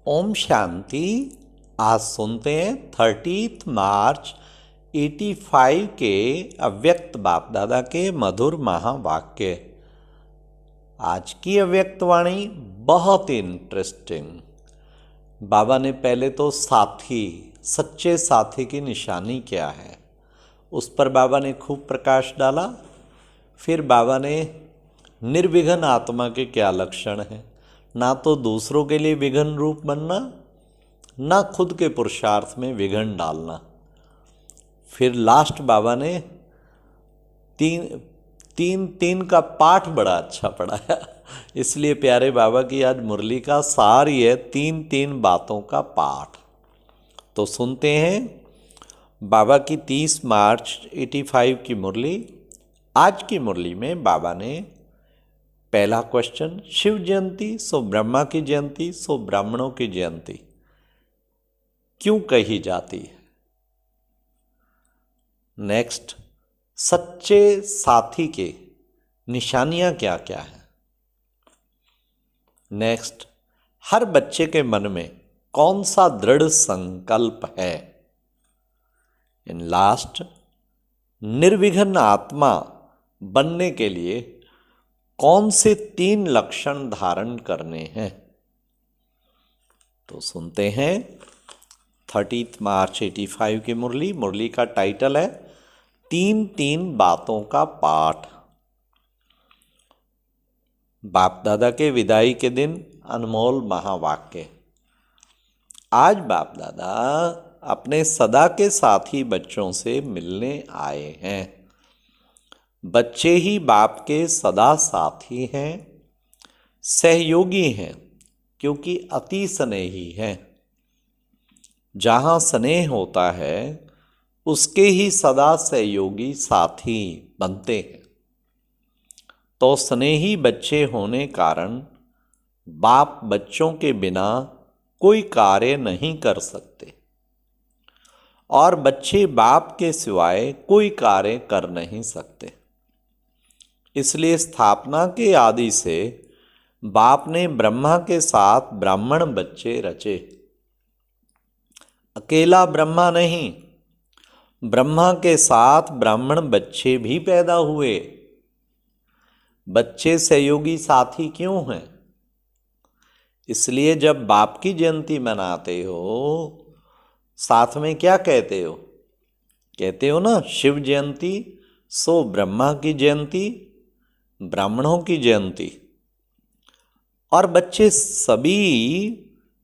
ओम शांति। आज सुनते हैं 30 मार्च 85 के अव्यक्त बाप दादा के मधुर महावाक्य। आज की अव्यक्त वाणी बहुत इंटरेस्टिंग। बाबा ने पहले तो साथी, सच्चे साथी की निशानी क्या है, उस पर बाबा ने खूब प्रकाश डाला। फिर बाबा ने निर्विघ्न आत्मा के क्या लक्षण हैं, ना तो दूसरों के लिए विघ्न रूप बनना, ना खुद के पुरुषार्थ में विघ्न डालना। फिर लास्ट बाबा ने तीन का पाठ बड़ा अच्छा पढ़ाया। इसलिए प्यारे बाबा की आज मुरली का सार ही है तीन बातों का पाठ। तो सुनते हैं बाबा की 30 मार्च 85 की मुरली। आज की मुरली में बाबा ने पहला क्वेश्चन, शिव जयंती सो ब्रह्मा की जयंती सो ब्राह्मणों की जयंती क्यों कही जाती है। नेक्स्ट, सच्चे साथी के निशानियां क्या क्या है। नेक्स्ट, हर बच्चे के मन में कौन सा दृढ़ संकल्प है। इन लास्ट, निर्विघ्न आत्मा बनने के लिए कौन से 3 लक्षण धारण करने हैं। तो सुनते हैं 30 मार्च 85 की मुरली का टाइटल है तीन बातों का पाठ। बाप दादा के विदाई के दिन अनमोल महावाक्य। आज बाप दादा अपने सदा के साथी बच्चों से मिलने आए हैं। बच्चे ही बाप के सदा साथी हैं, सहयोगी हैं, क्योंकि अति स्नेही हैं। जहाँ स्नेह होता है उसके ही सदा सहयोगी साथी बनते हैं। तो स्नेही बच्चे होने कारण बाप बच्चों के बिना कोई कार्य नहीं कर सकते और बच्चे बाप के सिवाय कोई कार्य कर नहीं सकते। इसलिए स्थापना के आदि से बाप ने ब्रह्मा के साथ ब्राह्मण बच्चे रचे। अकेला ब्रह्मा नहीं, ब्रह्मा के साथ ब्राह्मण बच्चे भी पैदा हुए। बच्चे सहयोगी साथी क्यों हैं? इसलिए जब बाप की जयंती मनाते हो, साथ में क्या कहते हो? कहते हो ना, शिव जयंती सो ब्रह्मा की जयंती, ब्राह्मणों की जयंती। और बच्चे सभी,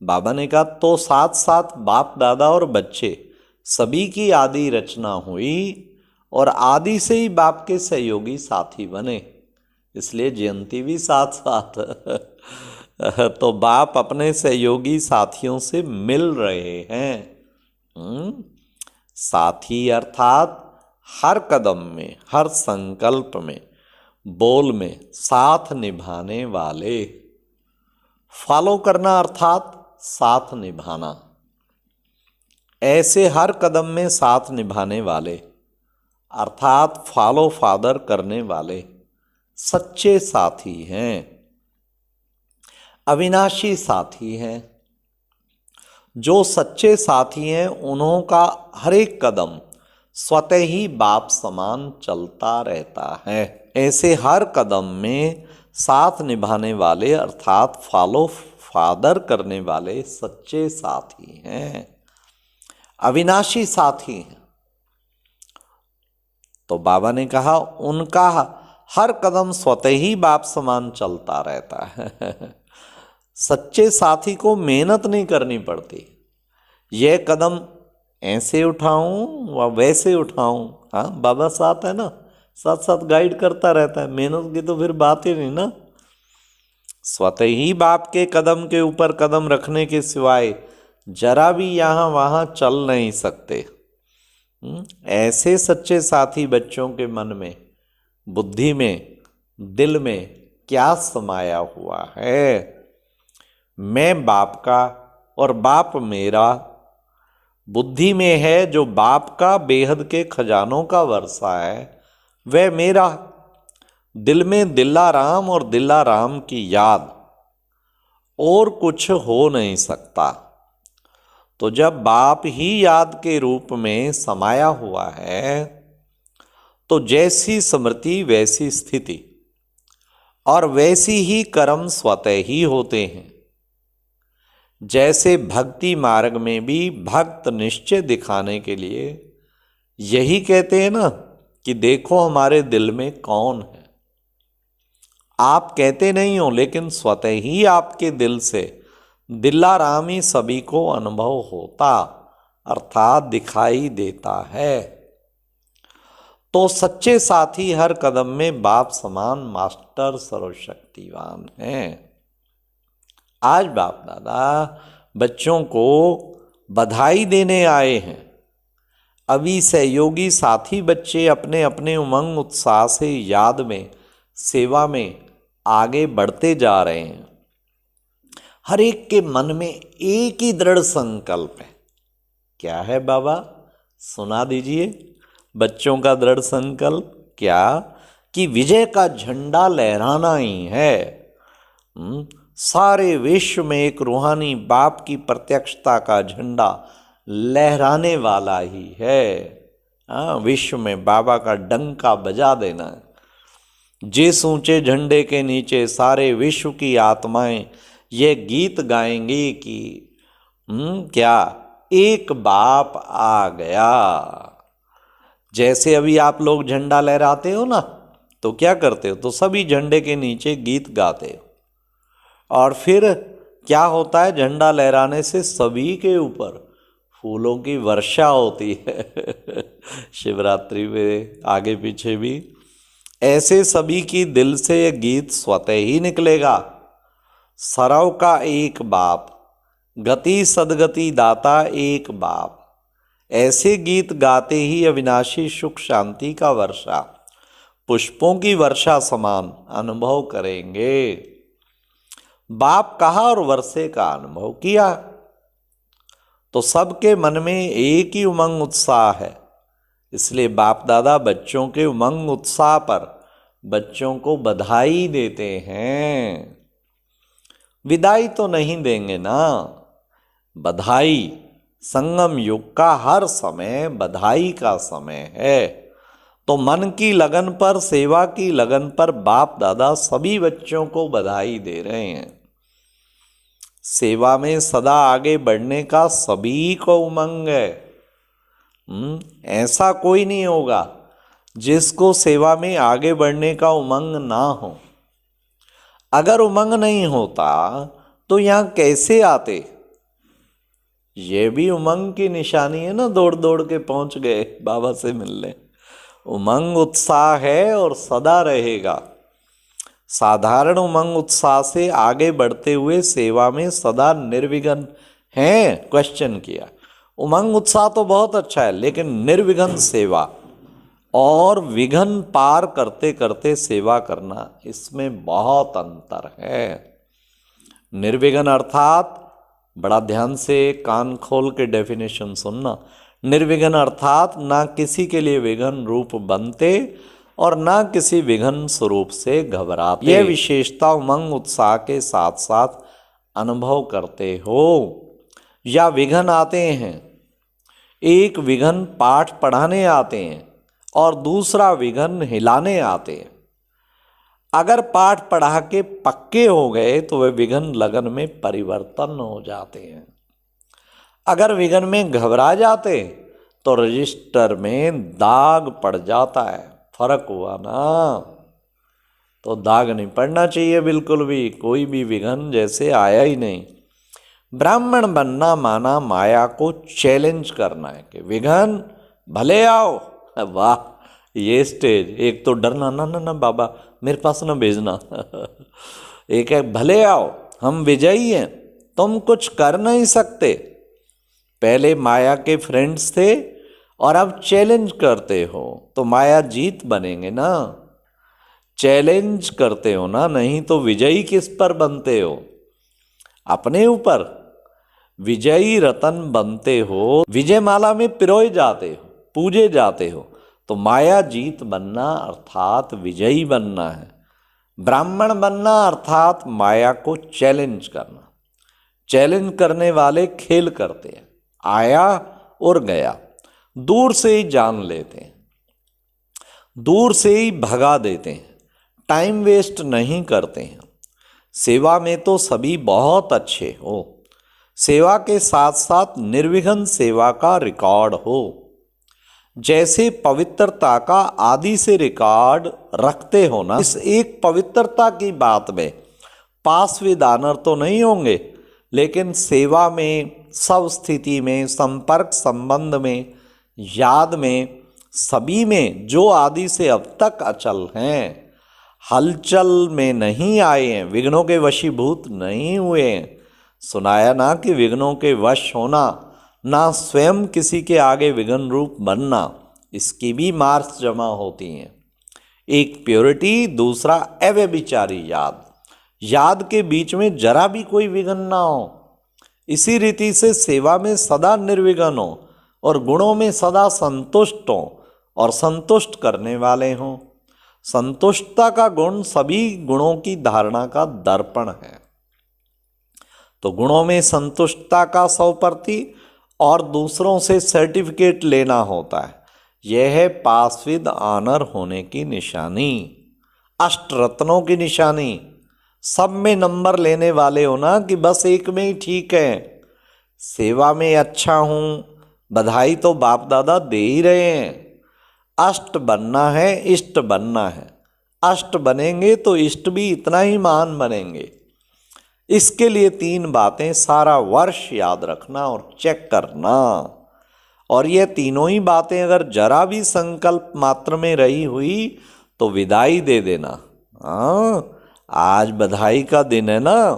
बाबा ने कहा तो साथ साथ बाप दादा और बच्चे सभी की आदि रचना हुई और आदि से ही बाप के सहयोगी साथी बने। इसलिए जयंती भी साथ साथ। तो बाप अपने सहयोगी साथियों से मिल रहे हैं। साथी अर्थात हर कदम में, हर संकल्प में, बोल में साथ निभाने वाले। फॉलो करना अर्थात साथ निभाना। ऐसे हर कदम में साथ निभाने वाले अर्थात फॉलो फादर करने वाले सच्चे साथी हैं, अविनाशी साथी हैं। जो सच्चे साथी हैं उन्हों का हर एक कदम स्वतः ही बाप समान चलता रहता है। ऐसे हर कदम में साथ निभाने वाले अर्थात फॉलो फादर करने वाले सच्चे साथी हैं, अविनाशी साथी हैं। तो बाबा ने कहा उनका हर कदम स्वतः ही बाप समान चलता रहता है। सच्चे साथी को मेहनत नहीं करनी पड़ती। यह कदम ऐसे उठाऊं व वैसे उठाऊं। हाँ, बाबा साथ है ना, साथ साथ गाइड करता रहता है। मेहनत की तो फिर बात ही नहीं ना। स्वतः ही बाप के कदम के ऊपर कदम रखने के सिवाय जरा भी यहाँ वहाँ चल नहीं सकते। ऐसे सच्चे साथी बच्चों के मन में, बुद्धि में, दिल में क्या समाया हुआ है। मैं बाप का और बाप मेरा। बुद्धि में है जो बाप का बेहद के खजानों का वर्षा है, वह मेरा। दिल में दिल्ला राम और दिल्ला राम की याद और कुछ हो नहीं सकता। तो जब बाप ही याद के रूप में समाया हुआ है, तो जैसी स्मृति वैसी स्थिति और वैसी ही कर्म स्वतः ही होते हैं। जैसे भक्ति मार्ग में भी भक्त निश्चय दिखाने के लिए यही कहते हैं ना कि देखो हमारे दिल में कौन है। आप कहते नहीं हो, लेकिन स्वतः ही आपके दिल से दिलाराम ही सभी को अनुभव होता, अर्थात दिखाई देता है। तो सच्चे साथी हर कदम में बाप समान मास्टर सर्वशक्तिवान हैं। आज बाप दादा बच्चों को बधाई देने आए हैं। अभी सहयोगी साथी बच्चे अपने अपने उमंग उत्साह से याद में, सेवा में आगे बढ़ते जा रहे हैं। हर एक के मन में एक ही दृढ़ संकल्प है। क्या है बाबा, सुना दीजिए। बच्चों का दृढ़ संकल्प क्या? कि विजय का झंडा लहराना ही है। सारे विश्व में एक रूहानी बाप की प्रत्यक्षता का झंडा लहराने वाला ही है। विश्व में बाबा का डंका बजा देना है। जिस ऊंचे झंडे के नीचे सारे विश्व की आत्माएं ये गीत गाएंगी कि क्या एक बाप आ गया। जैसे अभी आप लोग झंडा लहराते हो ना, तो क्या करते हो? तो सभी झंडे के नीचे गीत गाते हो। और फिर क्या होता है? झंडा लहराने से सभी के ऊपर फूलों की वर्षा होती है। शिवरात्रि में आगे पीछे भी ऐसे सभी की दिल से ये गीत स्वतः ही निकलेगा। सरव का एक बाप, गति सदगति दाता एक बाप। ऐसे गीत गाते ही अविनाशी सुख शांति का वर्षा, पुष्पों की वर्षा समान अनुभव करेंगे। बाप कहा और वर्षे का अनुभव किया। तो सबके मन में एक ही उमंग उत्साह है। इसलिए बाप दादा बच्चों के उमंग उत्साह पर बच्चों को बधाई देते हैं। विदाई तो नहीं देंगे ना। बधाई, संगम युग का हर समय बधाई का समय है। तो मन की लगन पर, सेवा की लगन पर बाप दादा सभी बच्चों को बधाई दे रहे हैं। सेवा में सदा आगे बढ़ने का सभी को उमंग है। ऐसा कोई नहीं होगा जिसको सेवा में आगे बढ़ने का उमंग ना हो। अगर उमंग नहीं होता तो यहां कैसे आते? ये भी उमंग की निशानी है ना, दौड़ दौड़ के पहुंच गए बाबा से मिलने। उमंग उत्साह है और सदा रहेगा। साधारण उमंग उत्साह से आगे बढ़ते हुए सेवा में सदा निर्विघ्न हैं। क्वेश्चन किया। उमंग उत्साह तो बहुत अच्छा है, लेकिन निर्विघ्न सेवा और विघ्न पार करते करते सेवा करना, इसमें बहुत अंतर है। निर्विघ्न अर्थात, बड़ा ध्यान से कान खोल के डेफिनेशन सुनना। निर्विघ्न अर्थात ना किसी के लिए विघ्न रूप बनते और ना किसी विघ्न स्वरूप से घबराते। यह विशेषता उमंग उत्साह के साथ साथ अनुभव करते हो। या विघ्न आते हैं, एक विघ्न पाठ पढ़ाने आते हैं और दूसरा विघ्न हिलाने आते हैं। अगर पाठ पढ़ा के पक्के हो गए तो वे विघ्न लगन में परिवर्तन हो जाते हैं। अगर विघ्न में घबरा जाते तो रजिस्टर में दाग पड़ जाता है। फर्क हुआ ना? तो दाग नहीं पड़ना चाहिए बिल्कुल भी। कोई भी विघ्न जैसे आया ही नहीं। ब्राह्मण बनना माना माया को चैलेंज करना है कि विघ्न भले आओ। वाह, ये स्टेज। एक तो डरना, ना ना ना बाबा मेरे पास ना भेजना। एक है भले आओ, हम विजयी हैं, तुम कुछ कर नहीं सकते। पहले माया के फ्रेंड्स थे और अब चैलेंज करते हो तो माया जीत बनेंगे ना। चैलेंज करते हो ना, नहीं तो विजयी किस पर बनते हो? अपने ऊपर। विजयी रतन बनते हो, विजय माला में पिरोए जाते हो, पूजे जाते हो। तो माया जीत बनना अर्थात विजयी बनना है। ब्राह्मण बनना अर्थात माया को चैलेंज करना। चैलेंज करने वाले खेल करते हैं, आया और गया, दूर से ही जान लेते हैं, दूर से ही भगा देते हैं, टाइम वेस्ट नहीं करते हैं। सेवा में तो सभी बहुत अच्छे हो, सेवा के साथ साथ निर्विघ्न सेवा का रिकॉर्ड हो। जैसे पवित्रता का आदि से रिकॉर्ड रखते हो ना, इस एक पवित्रता की बात में पास विद ऑनर तो नहीं होंगे, लेकिन सेवा में, सब स्थिति में, संपर्क संबंध में, याद में, सभी में जो आदि से अब तक अचल हैं, हलचल में नहीं आए हैं, विघ्नों के वशीभूत नहीं हुए हैं। सुनाया ना कि विघ्नों के वश होना, ना स्वयं किसी के आगे विघ्न रूप बनना, इसकी भी मार्क्स जमा होती हैं। एक प्योरिटी, दूसरा अव्यभिचारी याद, याद के बीच में जरा भी कोई विघ्न ना हो। इसी रीति से सेवा में सदा निर्विघ्न हो और गुणों में सदा संतुष्ट हो और संतुष्ट करने वाले हों। संतुष्टता का गुण सभी गुणों की धारणा का दर्पण है। तो गुणों में संतुष्टता का 100% और दूसरों से सर्टिफिकेट लेना होता है। यह है पास विद ऑनर होने की निशानी, अष्टरत्नों की निशानी। सब में नंबर लेने वाले हो ना कि बस एक में ही ठीक है, सेवा में अच्छा हूँ, बधाई तो बाप दादा दे ही रहे हैं। अष्ट बनना है, इष्ट बनना है। अष्ट बनेंगे तो इष्ट भी इतना ही महान बनेंगे। इसके लिए 3 बातें सारा वर्ष याद रखना और चेक करना। और ये तीनों ही बातें अगर जरा भी संकल्प मात्र में रही हुई तो विदाई दे देना। हाँ, आज बधाई का दिन है ना,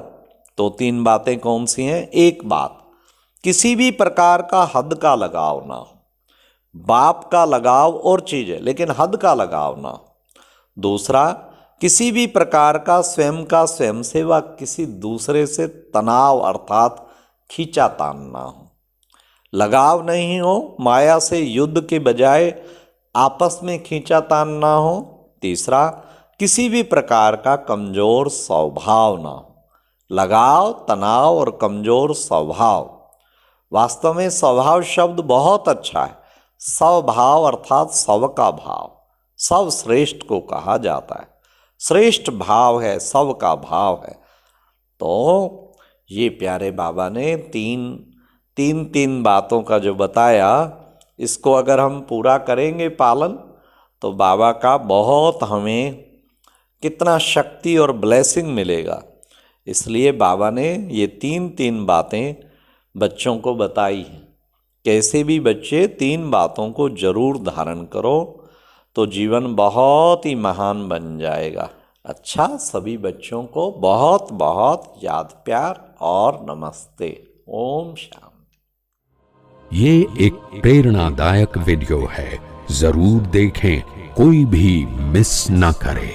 तो 3 बातें कौन सी हैं? एक बात, किसी भी प्रकार का हद का लगाव ना हो। बाप का लगाव और चीज है, लेकिन हद का लगाव ना हो। दूसरा, किसी भी प्रकार का स्वयं सेवा किसी दूसरे से तनाव अर्थात खींचातान ना हो, लगाव नहीं हो, माया से युद्ध के बजाय आपस में खींचातान ना हो। तीसरा, किसी भी प्रकार का कमजोर स्वभाव ना हो, लगाव, तनाव और कमजोर स्वभाव। वास्तव में स्वभाव शब्द बहुत अच्छा है। स्वभाव अर्थात स्व का भाव, सब श्रेष्ठ को कहा जाता है। श्रेष्ठ भाव है, सब का भाव है। तो ये प्यारे बाबा ने तीन बातों का जो बताया, इसको अगर हम पूरा करेंगे पालन, तो बाबा का बहुत हमें कितना शक्ति और ब्लेसिंग मिलेगा। इसलिए बाबा ने ये तीन बातें बच्चों को बताई हैं। कैसे भी बच्चे 3 बातों को जरूर धारण करो तो जीवन बहुत ही महान बन जाएगा। अच्छा, सभी बच्चों को बहुत बहुत याद, प्यार और नमस्ते। ओम शांति। ये एक प्रेरणादायक वीडियो है, जरूर देखें, कोई भी मिस ना करे।